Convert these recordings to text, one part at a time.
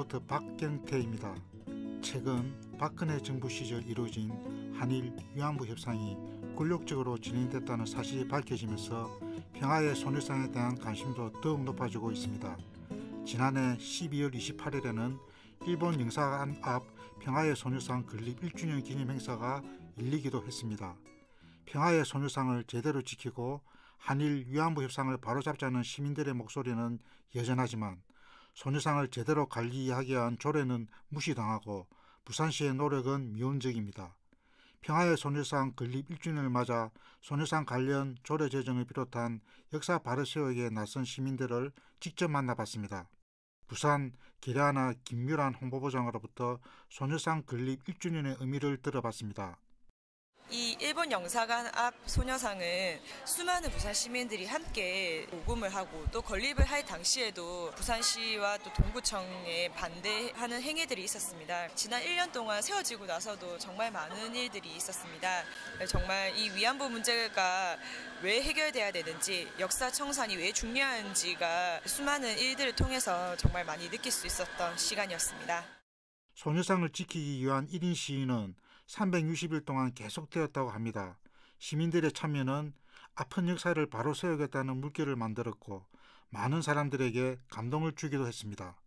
리포터 박경태입니다. 최근 박근혜 정부 시절 이루어진 한일 위안부 협상이 굴욕적으로 진행됐다는 사실이 밝혀지면서 평화의 소녀상에 대한 관심도 더욱 높아지고 있습니다. 지난해 12월 28일에는 일본 영사관 앞 평화의 소녀상 건립 1주년 기념 행사가 열리기도 했습니다. 평화의 소녀상을 제대로 지키고 한일 위안부 협상을 바로잡자는 시민들의 목소리는 여전하지만 소녀상을 제대로 관리하기 위한 조례는 무시당하고 부산시의 노력은 미온적입니다. 평화의 소녀상 건립 1주년을 맞아 소녀상 관련 조례 제정을 비롯한 역사 바로세우기에 나선 시민들을 직접 만나봤습니다. 부산 계량하나 김유란 홍보부장으로부터 소녀상 건립 1주년의 의미를 들어봤습니다. 이 일본 영사관 앞 소녀상은 수많은 부산 시민들이 함께 모금을 하고 또 건립을 할 당시에도 부산시와 또 동구청에 반대하는 행위들이 있었습니다. 지난 1년 동안 세워지고 나서도 정말 많은 일들이 있었습니다. 정말 이 위안부 문제가 왜 해결돼야 되는지, 역사 청산이 왜 중요한지가 수많은 일들을 통해서 정말 많이 느낄 수 있었던 시간이었습니다. 소녀상을 지키기 위한 1인 시위는 360일 동안 계속되었다고 합니다. 시민들의 참여는 아픈 역사를 바로 세우겠다는 물결을 만들었고 많은 사람들에게 감동을 주기도 했습니다.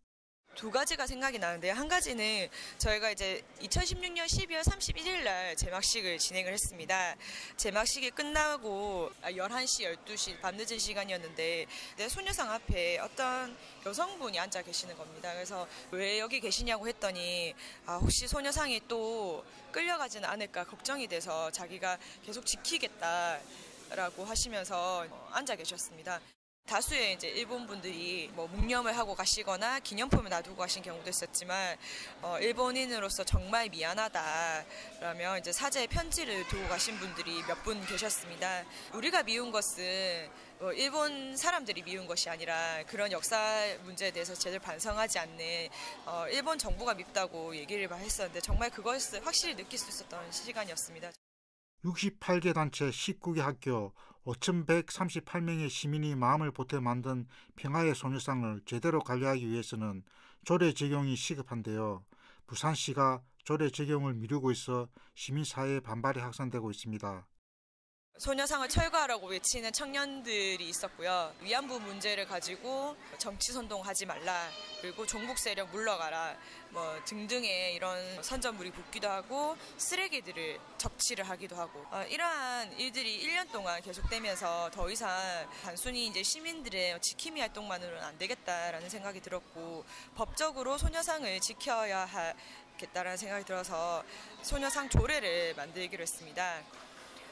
두 가지가 생각이 나는데요. 한 가지는 저희가 이제 2016년 12월 31일 날 제막식을 진행을 했습니다. 제막식이 끝나고 11시, 12시 밤늦은 시간이었는데 소녀상 앞에 어떤 여성분이 앉아 계시는 겁니다. 그래서 왜 여기 계시냐고 했더니 혹시 소녀상이 또 끌려가지는 않을까 걱정이 돼서 자기가 계속 지키겠다라고 하시면서 앉아 계셨습니다. 다수의 이제 일본 분들이 묵념을 하고 가시거나 기념품을 놔두고 가신 경우도 있었지만 일본인으로서 정말 미안하다라며 이제 사죄의 편지를 두고 가신 분들이 몇 분 계셨습니다. 우리가 미운 것은 일본 사람들이 미운 것이 아니라 그런 역사 문제에 대해서 제대로 반성하지 않는 일본 정부가 밉다고 얘기를 했었는데 정말 그것을 확실히 느낄 수 있었던 시간이었습니다. 68개 단체 19개 학교 5,138명의 시민이 마음을 보태 만든 평화의 소녀상을 제대로 관리하기 위해서는 조례 적용이 시급한데요. 부산시가 조례 적용을 미루고 있어 시민사회의 반발이 확산되고 있습니다. 소녀상을 철거하라고 외치는 청년들이 있었고요. 위안부 문제를 가지고 정치선동하지 말라, 그리고 종북 세력 물러가라 등등의 이런 선전물이 붙기도 하고 쓰레기들을 적치를 하기도 하고 이러한 일들이 1년 동안 계속되면서 더 이상 단순히 이제 시민들의 지킴이 활동만으로는 안 되겠다라는 생각이 들었고 법적으로 소녀상을 지켜야 하겠다라는 생각이 들어서 소녀상 조례를 만들기로 했습니다.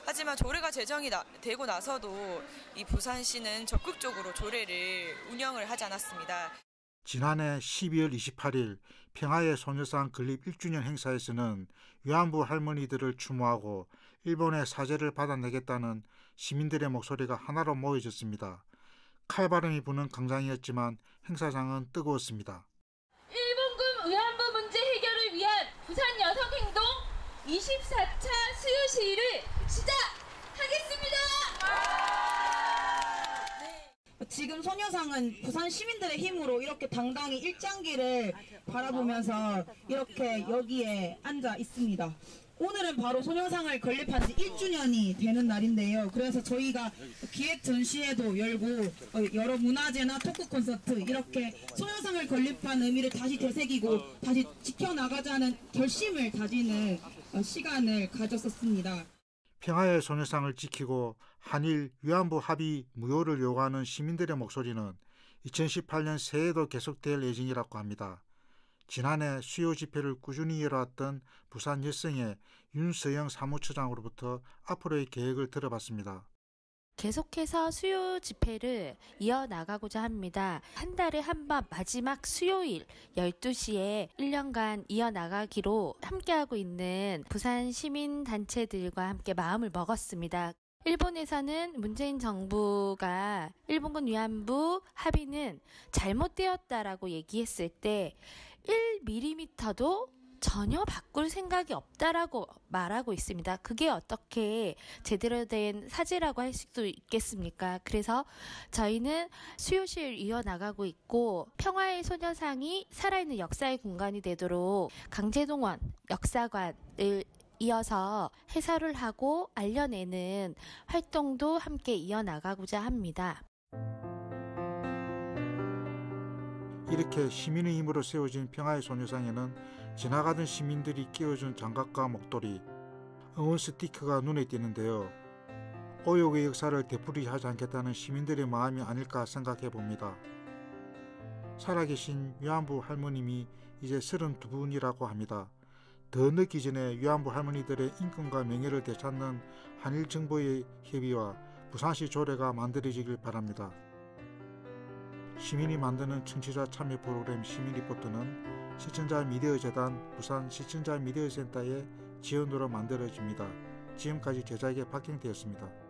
하지만 조례가 제정이 되고 나서도 이 부산시는 적극적으로 조례를 운영을 하지 않았습니다. 지난해 12월 28일 평화의 소녀상 건립 1주년 행사에서는 위안부 할머니들을 추모하고 일본의 사죄를 받아내겠다는 시민들의 목소리가 하나로 모여졌습니다. 칼바람이 부는 광장이었지만 행사장은 뜨거웠습니다. 일본군 위안부 문제 해결을 위한 부산 여성행동 24차 수요 시위를 시작하겠습니다. 지금 소녀상은 부산 시민들의 힘으로 이렇게 당당히 일장기를 바라보면서 이렇게 여기에 앉아 있습니다. 오늘은 바로 소녀상을 건립한 지 1주년이 되는 날인데요. 그래서 저희가 기획 전시회도 열고 여러 문화제나 토크 콘서트 이렇게 소녀상을 건립한 의미를 다시 되새기고 다시 지켜나가자는 결심을 다지는 시간을 가졌었습니다. 평화의 소녀상을 지키고 한일 위안부 합의 무효를 요구하는 시민들의 목소리는 2018년 새해에도 계속될 예정이라고 합니다. 지난해 수요 집회를 꾸준히 이뤄왔던 부산 여성의 윤서영 사무처장으로부터 앞으로의 계획을 들어봤습니다. 계속해서 수요 집회를 이어나가고자 합니다. 한 달에 한 번 마지막 수요일 12시에 1년간 이어나가기로 함께하고 있는 부산 시민단체들과 함께 마음을 먹었습니다. 일본에서는 문재인 정부가 일본군 위안부 합의는 잘못되었다라고 얘기했을 때 1mm도 전혀 바꿀 생각이 없다라고 말하고 있습니다. 그게 어떻게 제대로 된 사제라고 할 수도 있겠습니까? 그래서 저희는 수요시를 이어나가고 있고 평화의 소녀상이 살아있는 역사의 공간이 되도록 강제동원 역사관을 이어서 해설을 하고 알려내는 활동도 함께 이어나가고자 합니다. 이렇게 시민의 힘으로 세워진 평화의 소녀상에는 지나가던 시민들이 끼워준 장갑과 목도리, 응원 스티커가 눈에 띄는데요. 오욕의 역사를 되풀이하지 않겠다는 시민들의 마음이 아닐까 생각해 봅니다. 살아계신 위안부 할머님이 이제 32분이라고 합니다. 더 늦기 전에 위안부 할머니들의 인권과 명예를 되찾는 한일 정부의 협의와 부산시 조례가 만들어지길 바랍니다. 시민이 만드는 청취자 참여 프로그램 시민리포트는 시청자 미디어 재단 부산 시청자 미디어 센터의 지원으로 만들어집니다. 지금까지 제작의 박경태였습니다.